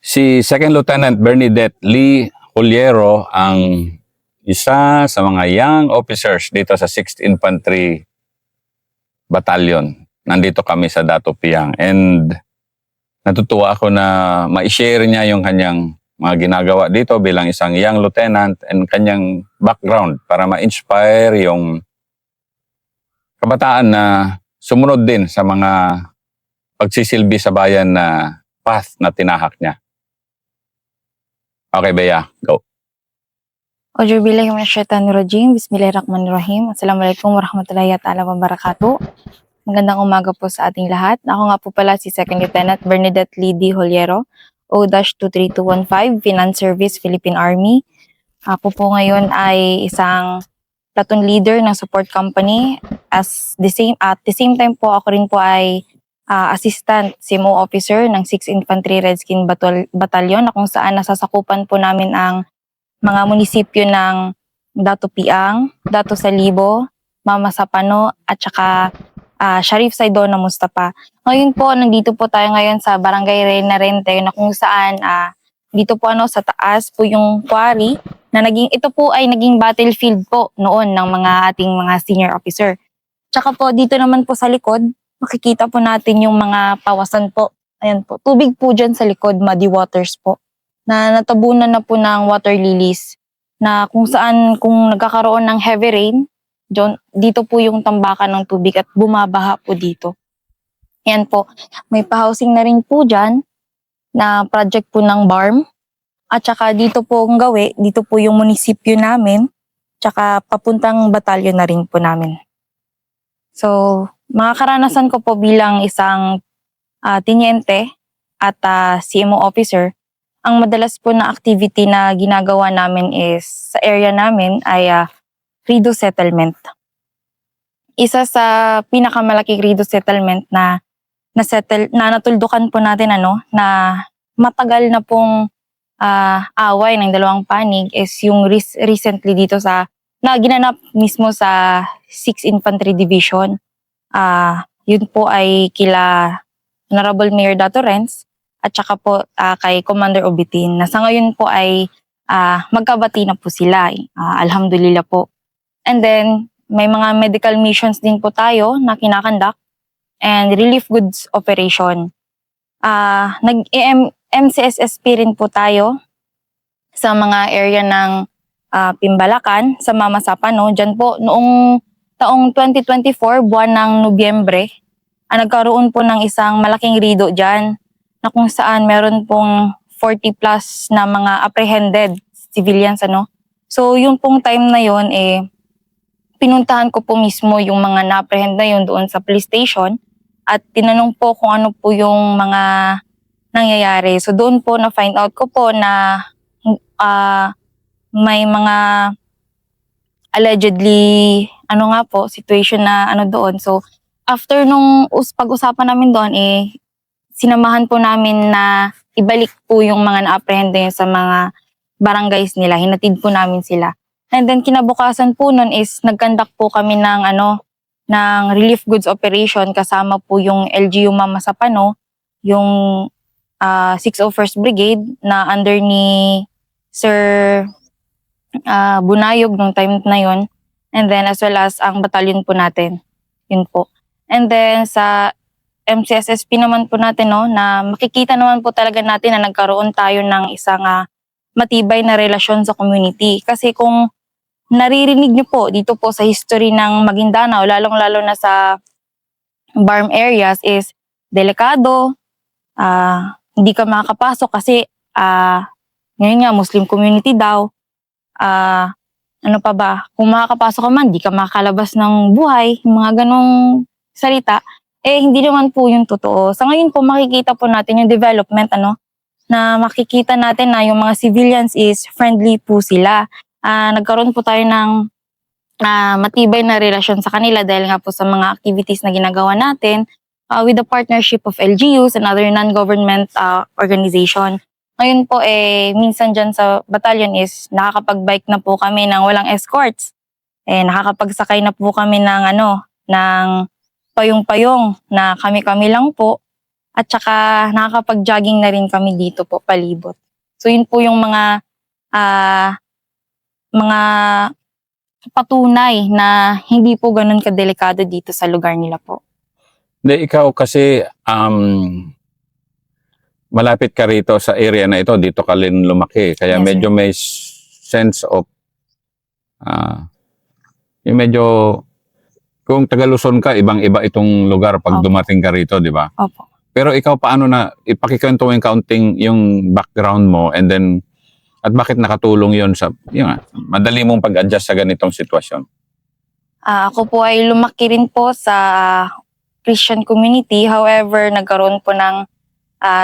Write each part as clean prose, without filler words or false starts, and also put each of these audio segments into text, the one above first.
Si Second Lieutenant Bernadette Lee Juliero ang isa sa mga young officers dito sa 6th Infantry Battalion. Nandito kami sa Dato Piang and natutuwa ako na ma-share niya yung kanyang mga ginagawa dito bilang isang young lieutenant and kanyang background para ma-inspire yung kabataan na sumunod din sa mga pagsisilbi sa bayan na path na tinahak niya. Okay, Bea, go. Auzubillahi minasyaitonirrajim. Bismillahirrahmanirrahim. Assalamualaikum warahmatullahi ta'ala wabarakatuh. Magandang umaga po sa ating lahat. Ako nga po pala si Second Lieutenant Bernadette Lee D. Juliero, O-23215, Finance Service, Philippine Army. Ako po ngayon ay isang platoon leader ng support company. At the same time po, ako rin po ay assistant CMO officer ng 6th Infantry Redskin Battalion na kung saan nasasakupan po namin ang mga munisipyo ng Dato Piang, Dato Salibo, Mama Sapano at saka Sharif Saidona Mustafa. Ngayon po, nandito po tayo ngayon sa Barangay Reyna Rente na kung saan dito po sa taas po yung quarry na ito po ay naging battlefield po noon ng mga ating mga senior officer. Tsaka po dito naman po sa likod, makikita po natin yung mga pawasan po. Ayan po, tubig po dyan sa likod, muddy waters po, na natabunan na po ng water lilies, na kung saan kung nagkakaroon ng heavy rain, dito po yung tambakan ng tubig at bumabaha po dito. Ayan po, may pa-housing na rin po dyan, na project po ng BARM, at saka dito po ang gawi, dito po yung munisipyo namin, tsaka papuntang batalyon na rin po namin. So, mga karanasan ko po bilang isang tiniente at CMO officer, ang madalas po na activity na ginagawa namin is sa area namin ay Rido Settlement. Isa sa pinakamalaking Rido Settlement na natuldukan po natin na matagal na pong away ng dalawang panig is yung recently dito na ginanap mismo sa 6th Infantry Division. Yun po ay kila Honorable Mayor Dato Renz at saka po kay Commander Obitin na sa ngayon po ay magkabati na po sila. Alhamdulillah po. And then may mga medical missions din po tayo na kinakandak and relief goods operation. Nag-MCSSP rin po tayo sa mga area ng Pimbalakan, sa Mama Sapano. Diyan po noong taong 2024, buwan ng Nobyembre, nagkaroon po ng isang malaking rido dyan na kung saan meron pong 40 plus na mga apprehended civilians. So yung pong time na yon pinuntahan ko po mismo yung mga na-apprehend na yun doon sa police station at tinanong po kung ano po yung mga nangyayari. So doon po na-find out ko po na may mga allegedly situation na doon. So after nung pag-usapan namin doon sinamahan po namin na ibalik po yung mga na-apprehend yun sa mga barangays nila. Hinatid po namin sila. And then kinabukasan po nun is nagkandak po kami ng ng relief goods operation kasama po yung LGU Mama Sapano, yung 601st Brigade na under ni Sir Bunayog nung time na yon, and then as well as ang batalyon po natin, yun po. And then sa MCSSP naman po natin na makikita naman po talaga natin na nagkaroon tayo ng isang matibay na relasyon sa community. Kasi kung naririnig niyo po dito po sa history ng Maguindanao, lalong-lalo na sa BARM areas is delikado, hindi ka makakapasok kasi ngayon nga Muslim community daw. Ano pa ba? Kung makakapasok ka man, di ka makakalabas ng buhay, mga ganong salita. Hindi naman po yung totoo. Sa ngayon po, makikita po natin yung development, na makikita natin na yung mga civilians is friendly po sila. Nagkaroon po tayo ng matibay na relasyon sa kanila dahil nga po sa mga activities na ginagawa natin with the partnership of LGUs and other non-government organization. Ngayon po minsan dyan sa batalyon is nakakapag-bike na po kami ng walang escorts. Nakakapagsakay na po kami ng ng payong-payong na kami-kami lang po. At saka nakakapag-jogging na rin kami dito po palibot. So yun po yung mga patunay na hindi po ganun kadelikado dito sa lugar nila po. Hindi, ikaw kasi malapit ka rito sa area na ito, dito ka rin lumaki. Kaya Yes, medyo may sense of yung medyo kung taga Luzon ka, ibang-iba itong lugar pag Opo. dumating ka rito, di ba? Opo. Pero ikaw paano na ipakikwento mo yung counting yung background mo and then at bakit nakatulong yon sa yun, madali mong pag-adjust sa ganitong sitwasyon? Ako po ay lumaki rin po sa Christian community. However, nagkaroon po ng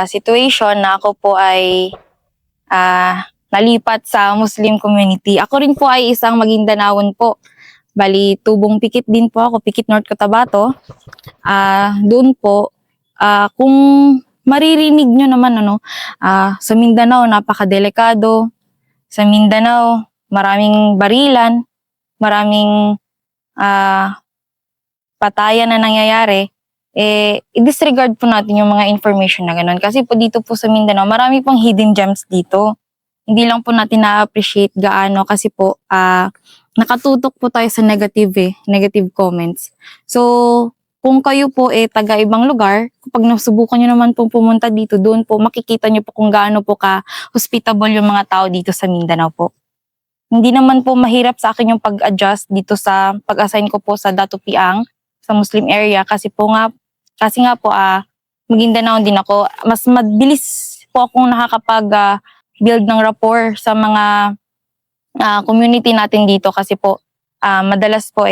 situation na ako po ay nalipat sa Muslim community. Ako rin po ay isang Maguindanaon po. Bali, tubong Pikit din po ako, Pikit North Cotabato. Doon po, kung maririnig nyo naman, sa Mindanao, napakadelikado. Sa Mindanao, maraming barilan, maraming patayan na nangyayari. I-disregard po natin yung mga information na ganun. Kasi po dito po sa Mindanao, marami pong hidden gems dito. Hindi lang po natin na-appreciate gaano kasi po, nakatutok po tayo sa negative comments. So, kung kayo po taga ibang lugar, kapag nasubukan nyo naman pong pumunta dito, doon po makikita nyo po kung gaano po ka-hospitable yung mga tao dito sa Mindanao po. Hindi naman po mahirap sa akin yung pag-adjust dito sa pag-assign ko po sa Datu Piang, sa Muslim area, kasi nga po, Maguindanao din ako. Mas mabilis po akong nakakapag-build ng rapport sa mga community natin dito kasi po madalas po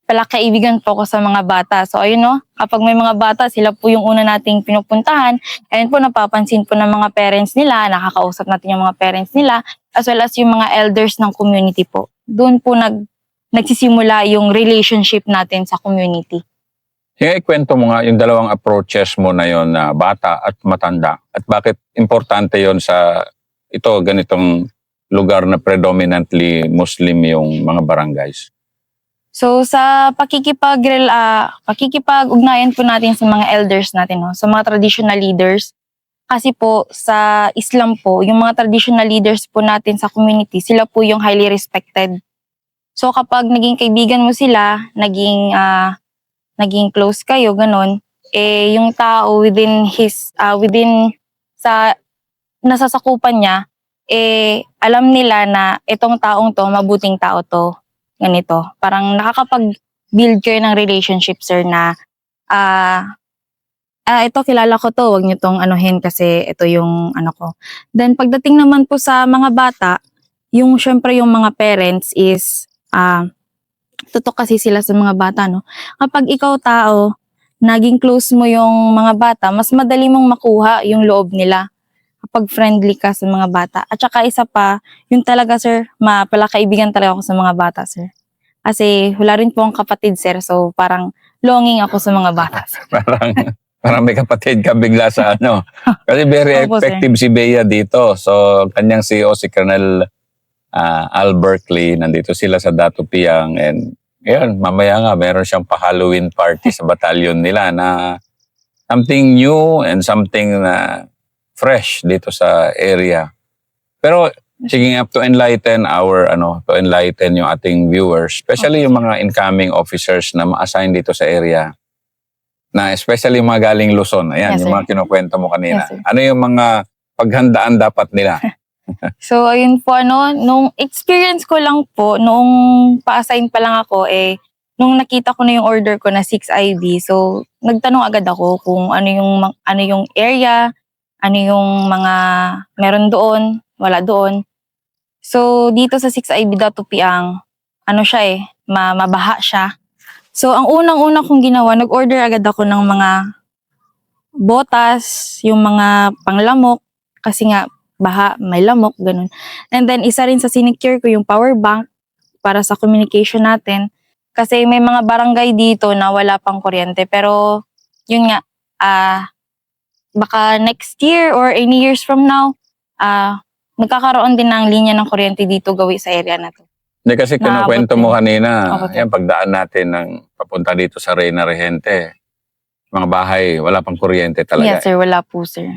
palakaibigan po ako sa mga bata. So ayun kapag may mga bata, sila po yung una nating pinupuntahan. Ayun po, napapansin po ng mga parents nila, nakakausap natin yung mga parents nila, as well as yung mga elders ng community po. Doon po nagsisimula yung relationship natin sa community. Ikwento mo nga yung dalawang approaches mo na yon na bata at matanda. At bakit importante yon sa ganitong lugar na predominantly Muslim yung mga barangays? So sa pakikipag-ugnayan po natin sa mga elders natin, sa mga traditional leaders, kasi po sa Islam po, yung mga traditional leaders po natin sa community, sila po yung highly respected. So kapag naging kaibigan mo sila, naging close kayo, ganun, yung tao within sa nasasakupan niya, alam nila na itong taong to, mabuting tao to, ganito. Parang nakakapag-build kayo ng relationship, sir, na ito, kilala ko to, wag niyo tong anuhin kasi ito yung ko. Then pagdating naman po sa mga bata, syempre yung mga parents is tutok kasi sila sa mga bata, Kapag ikaw tao, naging close mo yung mga bata, mas madali mong makuha yung loob nila kapag friendly ka sa mga bata. At saka isa pa, yun talaga, sir, palakaibigan talaga ako sa mga bata, sir. Kasi wala rin po ang kapatid, sir, so parang longing ako sa mga bata, sir. Parang may kapatid ka bigla sa Kasi very Opo, effective si Bea dito. So, kanyang CEO, si Colonel Al Berkeley, nandito sila sa Datu Piang. And yun, mamaya nga, meron siyang pa-Halloween party sa batalyon nila na something new and something na fresh dito sa area. Pero sige nga, to enlighten yung ating viewers, especially yung mga incoming officers na ma-assign dito sa area, na especially yung mga galing Luzon. Ayan, Yes, yung sir. mga kinukwento mo kanina. Yes, sir. Ano yung mga paghandaan dapat nila? So, ayun po, nung experience ko lang po, noong pa-assign pa lang ako, nung nakita ko na yung order ko na 6IB, so, nagtanong agad ako kung ano yung area, ano yung mga meron doon, wala doon. So, dito sa 6IB Datu Piang, siya mabaha siya. So, ang unang-una kong ginawa, nag-order agad ako ng mga botas, yung mga panglamok, kasi nga, baha, may lamok, ganun. And then, isa rin sa sinecure ko yung power bank para sa communication natin. Kasi may mga barangay dito na wala pang kuryente. Pero, yun nga, baka next year or any years from now, magkakaroon din ng linya ng kuryente dito gawi sa area na to. Hindi kasi kinukwento mo kanina, Opo, sir. yan, pagdaan natin ng papunta dito sa Reyna Regente, mga bahay, wala pang kuryente talaga. Yes, sir. Wala po, sir.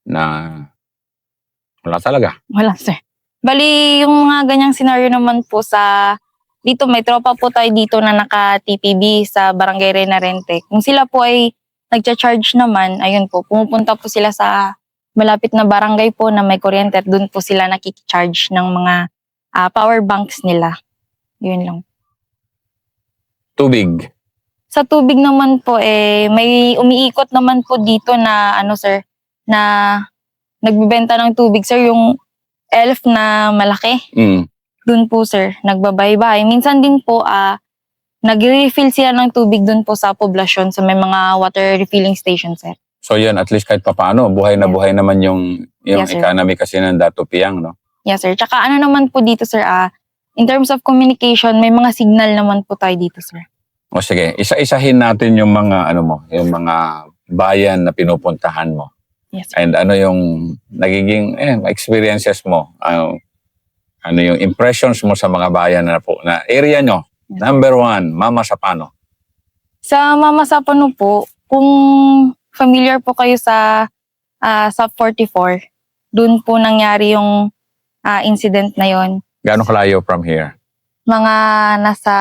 Na wala talaga. Wala, sir. Bali, yung mga ganyang senaryo naman po dito may tropa po tayo dito na naka-TPB sa Barangay Renarente. Kung sila po ay nagcha-charge naman, ayun po, pumupunta po sila sa malapit na barangay po na may kuryente at doon po sila nakikicharge ng mga power banks nila. Yun lang. Tubig. Sa tubig naman po may umiikot naman po dito na sir, na nagbebenta ng tubig, sir, yung elf na malaki. Doon po, sir, nagbabaybay. Minsan din po nagre-refill sila ng tubig doon po sa poblasyon sa may mga water refilling station, sir. So yun, at least kahit papaano, buhay na buhay naman yung Yes, sir. economy kasi ng Datopiang, no? Yes, sir. Tsaka naman po dito, sir, in terms of communication, may mga signal naman po tayo dito, sir. O sige, isa-isahin natin yung mga yung mga bayan na pinupuntahan mo. Yes, sir. And ano yung nagiging experiences mo? Ano yung impressions mo sa mga bayan na area nyo? Yes. Number 1, Mama Sapano. Sa Mama Sapano po, kung familiar po kayo sa Sub 44, doon po nangyari yung incident na yon. Gaano kalayo from here? Mga nasa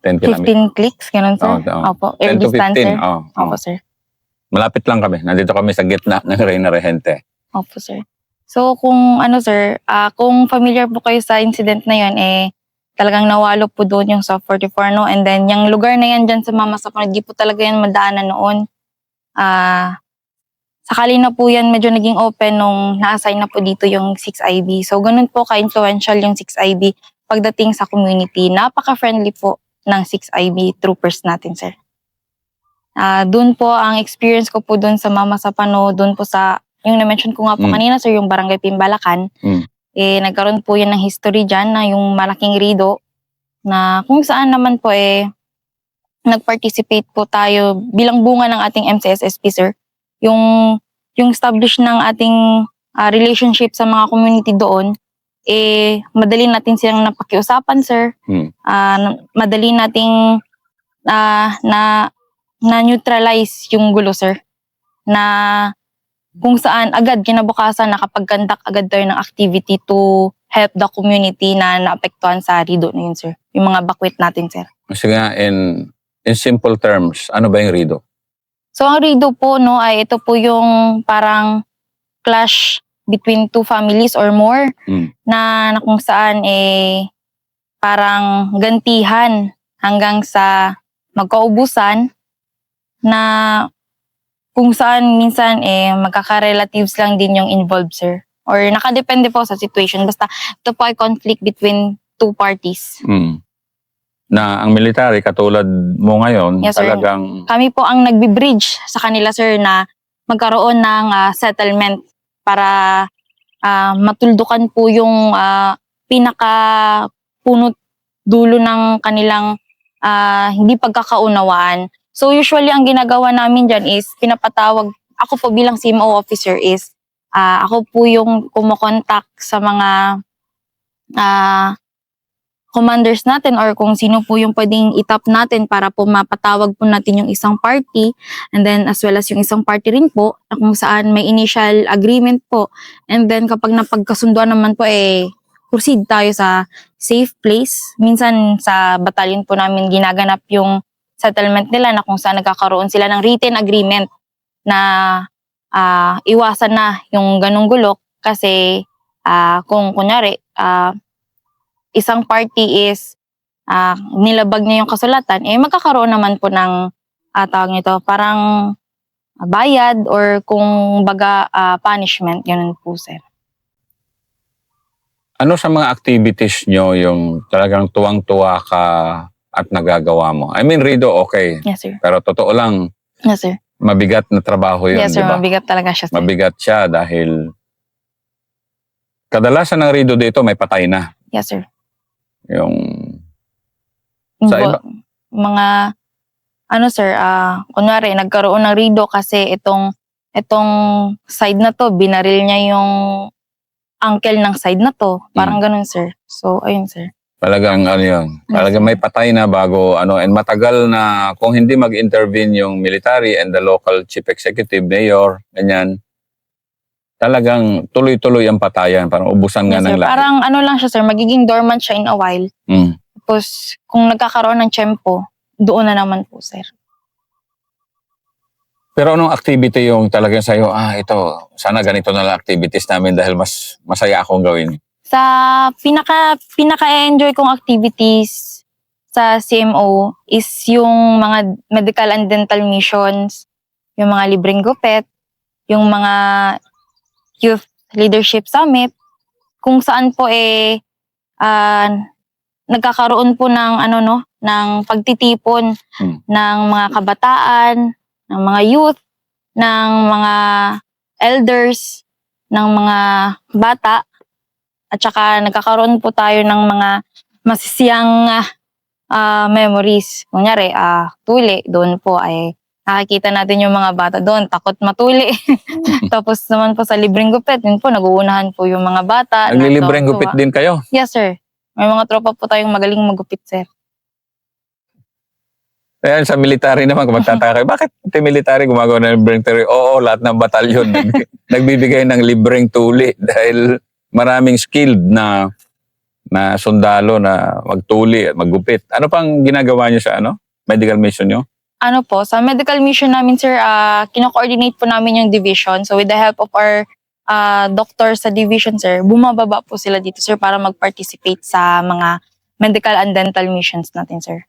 10 kilometers. 15 clicks, ganun, sir. Opo, 10 air to distance, 15. sir. Oh. Opo, sir. Malapit lang kami. Nandito kami sa gitna ng Reyna Regente. Opo, sir. So, kung sir, kung familiar po kayo sa incident na yun, talagang nawalo po doon yung Sub 44, no? And then, yung lugar na yan dyan sa Mama Sapano, di po talaga yan madaanan noon. Sakali na po yan medyo naging open nung na-assign na po dito yung 6IB. So, ganun po ka-influential yung 6IB pagdating sa community. Napaka-friendly po ng 6IB troopers natin, sir. Doon po, ang experience ko po doon sa Mama Sapano, doon po sa, yung na-mention ko nga po kanina, sir, yung Barangay Pimbalacan, nagkaroon po yan ng history dyan na yung malaking rido na kung saan naman po nag-participate po tayo bilang bunga ng ating MCSSP, sir. Yung establish ng ating relationship sa mga community doon, madali natin silang napakiusapan, sir. Madali nating na-neutralize yung gulo, sir. Na kung saan agad kinabukasan nakapag-conduct agad tayo ng activity to help the community na naapektuhan sa rido na yun, sir. Yung mga bakwit natin, sir. Kasi nga, in simple terms, ano ba yung rido? So, ang rido po, no, ay ito po yung parang clash between two families or more na kung saan parang gantihan hanggang sa magkaubusan na kung saan minsan magkaka-relatives lang din yung involved, sir. Or nakadepende po sa situation. Basta ito po ay conflict between two parties. Na ang military, katulad mo ngayon, Yes, sir. talagang Kami po ang nagbi-bridge sa kanila, sir, na magkaroon ng settlement para matuldukan po yung pinaka-punot dulo ng kanilang hindi pagkakaunawaan. So usually ang ginagawa namin dyan is pinapatawag, ako po bilang CMO officer is ako po yung kumokontak sa mga commanders natin or kung sino po yung pwedeng itap natin para po mapatawag po natin yung isang party, and then as well as yung isang party rin po na kung saan may initial agreement po, and then kapag napagkasunduan naman po proceed tayo sa safe place. Minsan sa battalion po namin ginaganap yung settlement nila na kung saan nagkakaroon sila ng written agreement na iwasan na yung ganong gulok kasi kung kunyari isang party is nilabag niya yung kasulatan, magkakaroon naman po ng tawag nito, parang bayad or kung baga punishment, yun po, sir. ano sa mga activities nyo yung talagang tuwang-tuwa ka at nagagawa mo? I mean, Rido, okay. Yes, sir. Pero totoo lang, Yes, sir. mabigat na trabaho yun, Yes, sir. di ba? Mabigat talaga siya, sir. Mabigat siya dahil kadalasan ng Rido dito may patay na. Yes, sir. Yung sa iba, mga sir, kunwari nagkaroon ng rido kasi itong side na to, binaril niya yung uncle ng side na to. Parang ganun, sir. So, ayun, sir. Talagang ano yun, talagang may patay na bago ano, and matagal na kung hindi mag-intervene yung military and the local chief executive, mayor, ganyan, talagang tuloy-tuloy ang patayan, parang ubusan nga Yes, ng sir. lahat. Parang ano lang siya, sir, magiging dormant siya in a while. Mm. Tapos, kung nagkakaroon ng tiyempo, doon na naman po, sir. Pero anong activity yung talagang sa'yo, ito, sana ganito na lang activities namin dahil mas masaya akong gawin. Sa pinaka-enjoy kong activities sa CMO is yung mga medical and dental missions, yung mga libreng gupit, yung mga youth leadership summit, kung saan po nagkakaroon po ng ng pagtitipon ng mga kabataan, ng mga youth, ng mga elders, ng mga bata, at saka nagkakaroon po tayo ng mga masisiyang memories. Kunyari, tuli, doon po ay nakikita natin yung mga bata doon, takot matuli. Tapos naman po sa libreng gupit, yun po, nag-uunahan po yung mga bata. Naglilibreng Natutuwa. gupit din kayo? Yes, sir. May mga tropa po tayong magaling magupit, sir. Kaya sa military naman, kung magtataka kayo, bakit yung military gumagawa ng libreng tuli? Oo, lahat ng batalyon nagbibigay ng libreng tuli dahil maraming skilled na sundalo na magtuli at maggupit. Ano pang ginagawa niyo sa medical mission niyo? Ano po, sa medical mission namin, sir, kino-coordinate po namin yung division. So with the help of our doctor sa division, sir, bumababa po sila dito, sir, para mag-participate sa mga medical and dental missions natin, sir.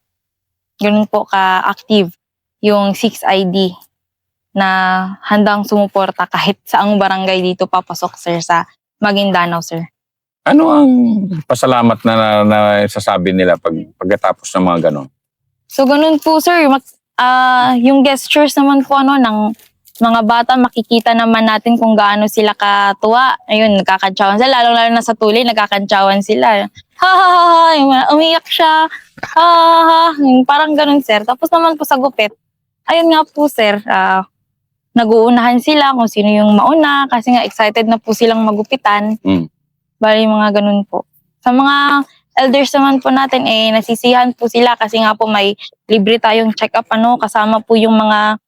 Ganun po ka-active yung 6ID na handang sumuporta kahit saang barangay dito papasok, sir, sa Maguindanao, sir. Ano ang pasalamat na sasabi nila pagkatapos ng mga ganon? So ganun po, sir, yung gestures naman po ng mga bata, makikita naman natin kung gaano sila katuwa. Ayun, nagkakantsawan sila, lalo na sa tuli, nagkakantsawan sila. Ha ha ha ha, umiyak siya. Ha ha ha, parang ganun, sir. Tapos naman po sa gupit, ayun nga po, sir, nag-uunahan sila kung sino yung mauna kasi nga excited na po silang magupitan. Bali mga ganun po. Sa mga elders naman po natin, nasisiyahan po sila kasi nga po may libre tayong check-up, kasama po yung mga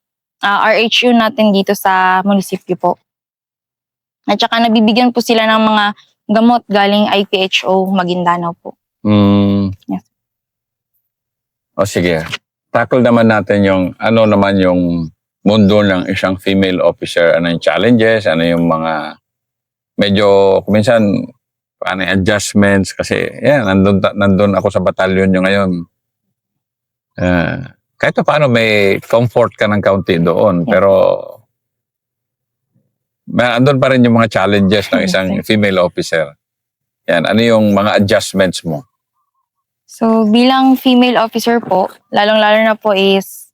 RHU natin dito sa munisipyo po. At saka nabibigyan po sila ng mga gamot galing IPHO Maguindanao po. Yes. O sige, tackle naman natin yung naman yung mundo ng isang female officer. Ano yung challenges, ano yung mga medyo kuminsan adjustments kasi nandun ako sa batalyon nyo ngayon. Kahit paano may comfort ka ng kaunti doon, pero andun pa rin yung mga challenges ng isang female officer. Yan, ano yung mga adjustments mo? So bilang female officer po, lalong-lalo na po is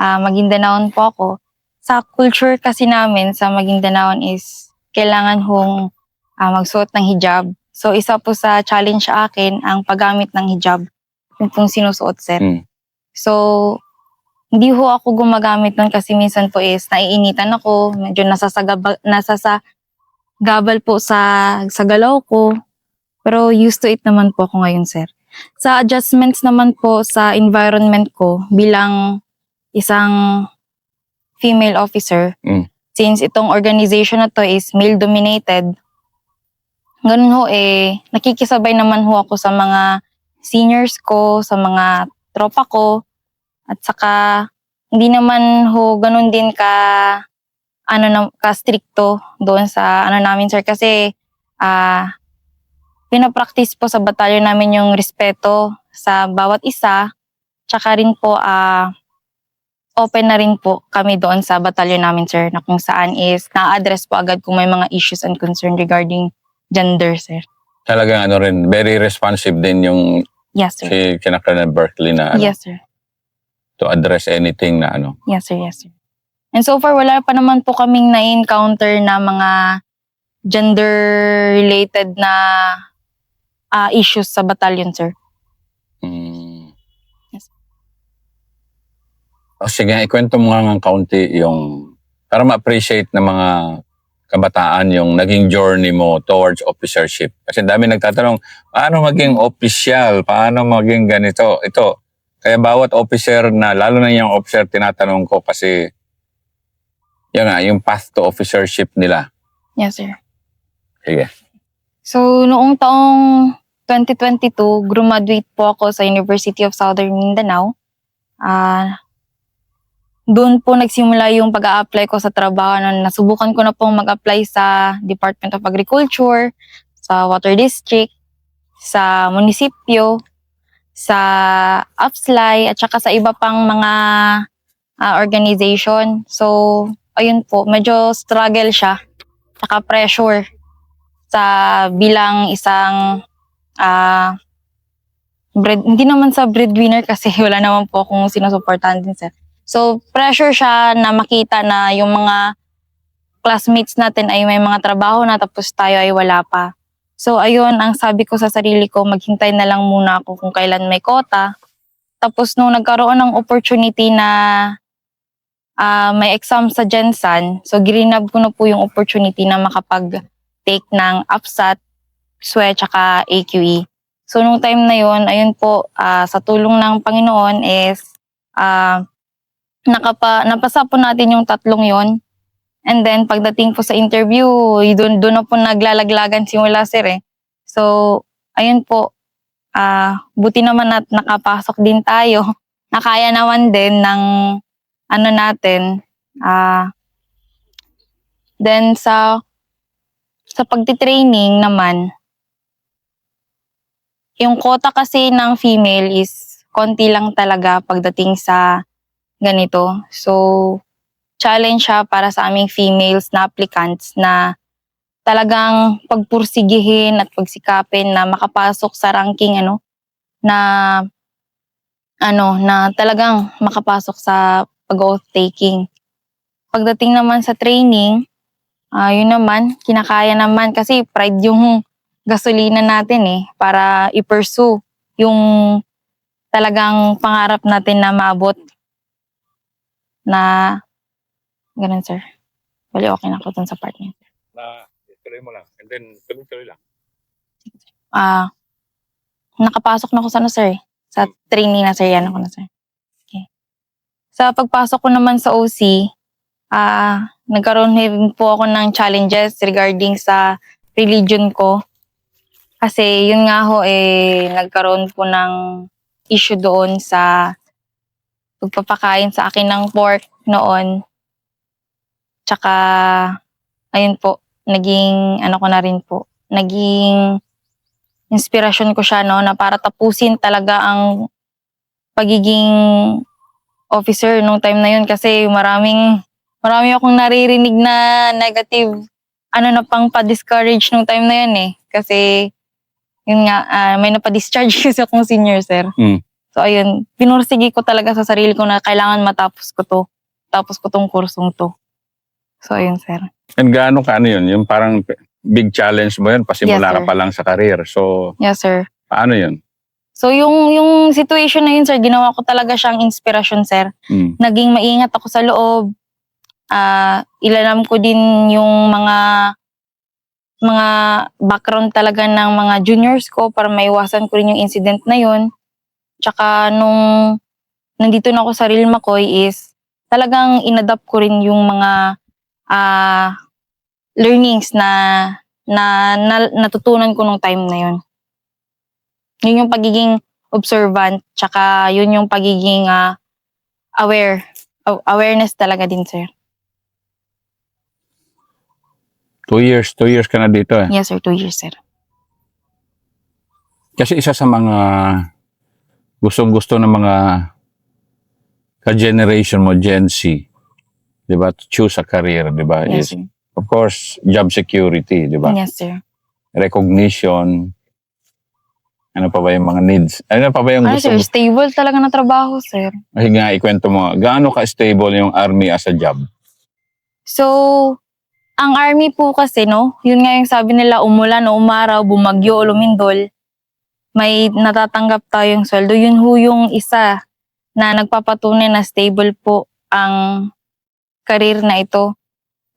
Maguindanaon po ako. Sa culture kasi namin sa Maguindanaon is kailangan hong magsuot ng hijab. So isa po sa challenge sa akin ang paggamit ng hijab, yung pong sinusuot, sir. So hindi ho ako gumagamit nun kasi minsan po is naiinitan ako, medyo nasasagabal po sa galaw ko. Pero used to it naman po ako ngayon, sir. Sa adjustments naman po sa environment ko bilang isang female officer, since itong organization na to is male-dominated, ganun ho nakikisabay naman ho ako sa mga seniors ko, sa mga tropa ko, at saka hindi naman ho ganun din ka-stricto doon sa namin, sir, kasi pinapractice po sa batalyon namin yung respeto sa bawat isa, tsaka rin po open na rin po kami doon sa batalyon namin, sir, na kung saan is na-address po agad kung may mga issues and concern regarding gender, sir. Talagang very responsive din yung Yes, sir. si Colonel Berkeley na Yes, sir. to address anything na Yes, sir. Yes, sir. And so far, wala pa naman po kaming na-encounter na mga gender-related na issues sa batalyon, sir. Yes. O sige, ikwento mo nga ng kaunti yung para ma-appreciate ng mga kabataan yung naging journey mo towards officership? Kasi dami nagtatanong, paano maging official? Paano maging ganito? Ito, kaya bawat officer na, lalo na yung officer, tinatanong ko kasi yun nga, yung path to officership nila. Yes, sir. Sige. So, noong taong 2022, graduate po ako sa University of Southern Mindanao. Doon po nagsimula yung pag-a-apply ko sa trabaho. Nasubukan ko na pong mag-apply sa Department of Agriculture, sa Water District, sa munisipyo, sa APSLAI, at saka sa iba pang mga organization. So, ayun po, medyo struggle siya. Saka pressure sa bilang isang hindi naman sa breadwinner kasi wala naman po akong sinusuportahan din, sir. So, pressure siya na makita na yung mga classmates natin ay may mga trabaho na tapos tayo ay wala pa. So, ayun, ang sabi ko sa sarili ko, maghintay na lang muna ako kung kailan may quota. Tapos, nung nagkaroon ng opportunity na may exam sa Gensan, so girinab ko na po yung opportunity na makapag-take ng APSAT, SWE, tsaka AQE. So, nung time na yun, ayun po, sa tulong ng Panginoon is, napasa po natin yung tatlong yon. And then, pagdating po sa interview, doon na po naglalaglagan simula, sir, eh. So, ayun po, buti naman at nakapasok din tayo. Nakaya naman din ng natin. Then, sa pagtitraining naman, yung quota kasi ng female is konti lang talaga pagdating sa ganito. So, challenge siya para sa aming females na applicants na talagang pagpursigihin at pagsikapin na makapasok sa ranking na talagang makapasok sa pag-oath taking. Pagdating naman sa training, yun naman, kinakaya naman kasi pride yung gasolina natin para i-pursue yung talagang pangarap natin na maabot na ganun, sir. Bali, okay na ako dun sa part niya. Tuloy mo lang. And then, tuloy lang. Nakapasok na ako sa sir. Sa training na, sir. Yan ako na, sir. Okay. Sa pagpasok ko naman sa OC, nagkaroon din po ako ng challenges regarding sa religion ko. Kasi yun nga ho, nagkaroon po ng issue doon sa pagpapakain sa akin ng pork noon. Tsaka, ayun po, naging inspirasyon ko siya, na para tapusin talaga ang pagiging officer nung time na yun kasi marami akong naririnig na negative na pang pa-discourage nung time na yun kasi yun nga may napa-discharge kasi akong senior, sir. So ayun, pinursigi ko talaga sa sarili ko na kailangan matapos ko tong kursong to. So ayun, sir. And gaano ka yun? Yung parang big challenge mo yun, pasimula Yes, ka pa lang sa career. So, yes, sir. paano yun? So yung situation na yun, sir, ginawa ko talaga siyang inspirasyon, sir. Naging maingat ako sa loob. Ilanam ko din yung mga background talaga ng mga juniors ko para maiwasan ko rin yung incident na yun. Tsaka nung nandito na ako sa Real McCoy is talagang inadapt ko rin yung mga learnings na natutunan ko nung time na yun. Yun yung pagiging observant, tsaka yun yung pagiging awareness talaga din, sir. 2 years ka na dito Yes, sir, 2 years, sir. Kasi isa sa mga gustong-gusto ng mga ka-generation mo, Gen Z, di ba, to choose a career, di ba, Yes, is, sir. of course, job security, di ba? Yes, sir. Recognition, ano pa ba yung mga needs? Ano pa ba yung gusto Sir, stable talaga na trabaho, sir. Kasi nga, ikwento mo, gaano ka-stable yung army as a job? So, ang army po kasi, yun nga yung sabi nila, umulan o umaraw, bumagyo o lumindol, may natatanggap tayong sweldo. Yun ho yung isa na nagpapatunay na stable po ang career na ito.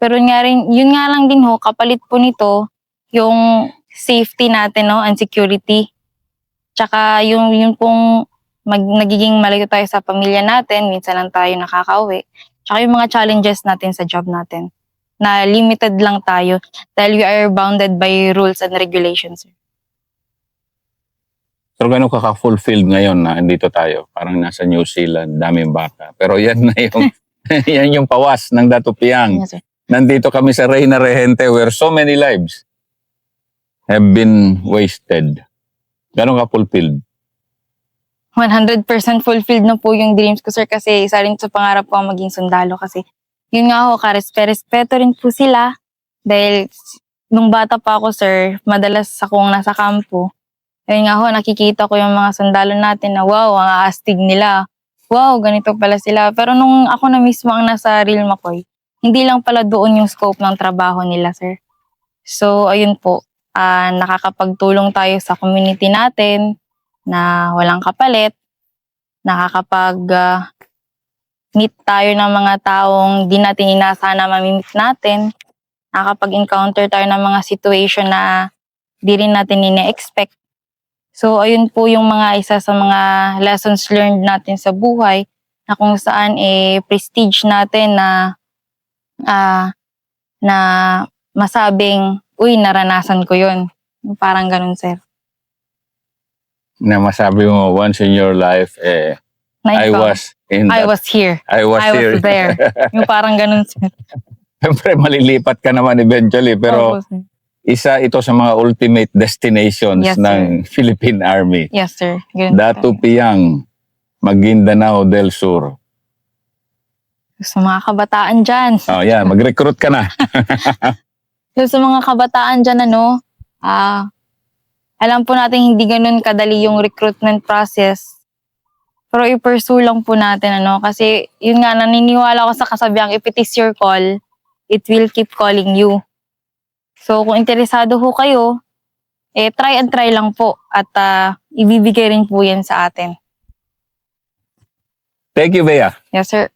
Pero yun nga lang din ho, kapalit po nito, yung safety natin, no, and security. Tsaka yung pong nagiging malayo tayo sa pamilya natin, minsan lang tayo nakakauwi. Tsaka yung mga challenges natin sa job natin, na limited lang tayo dahil we are bounded by rules and regulations. Pero gano'n ka-fulfilled ngayon na andito tayo? Parang nasa New Zealand, daming baka. Pero yan na yung, yan yung pawas ng Datupiang. Yes, sir. Nandito kami sa Reina Regente where so many lives have been wasted. Gano'n ka-fulfilled? 100% fulfilled na po yung dreams ko, sir, kasi isa rin sa pangarap ko ang maging sundalo kasi yun nga ho, karespeto rin po sila dahil nung bata pa ako, sir, madalas akong nasa kampo. Ayun nga ho, nakikita ko yung mga sundalo natin na wow, ang aastig nila. Wow, ganito pala sila. Pero nung ako na mismo ang nasa Real McCoy, hindi lang pala doon yung scope ng trabaho nila, sir. So, ayun po, nakakapagtulong tayo sa community natin na walang kapalit, nakakapag-meet tayo ng mga taong di natin inaasahan na mamimit natin, nakakapag-encounter tayo ng mga situation na di rin natin ine-expect. So, ayun po yung mga isa sa mga lessons learned natin sa buhay na kung saan prestige natin na masabing, uy, naranasan ko yun. Parang ganun, sir. Na masabi mo once in your life, Na I ikaw, was in I that. was here. I was I here. was there. Yung parang ganun, sir. Siyempre, malilipat ka naman eventually. Pero Opo, sir. isa ito sa mga ultimate destinations Yes, ng Philippine Army. Yes, sir. Ganun Datupiang, Maguindanao del Sur. Sa mga kabataan dyan. Oh, yeah, mag-recruit ka na. So, sa mga kabataan dyan, alam po natin hindi ganun kadali yung recruitment process. Pero i-pursue lang po natin, kasi yun nga, naniniwala ko sa kasabihan, if it is your call, it will keep calling you. So, kung interesado ho kayo, try and try lang po at ibibigay rin po yan sa atin. Thank you, Bea. Yes, sir.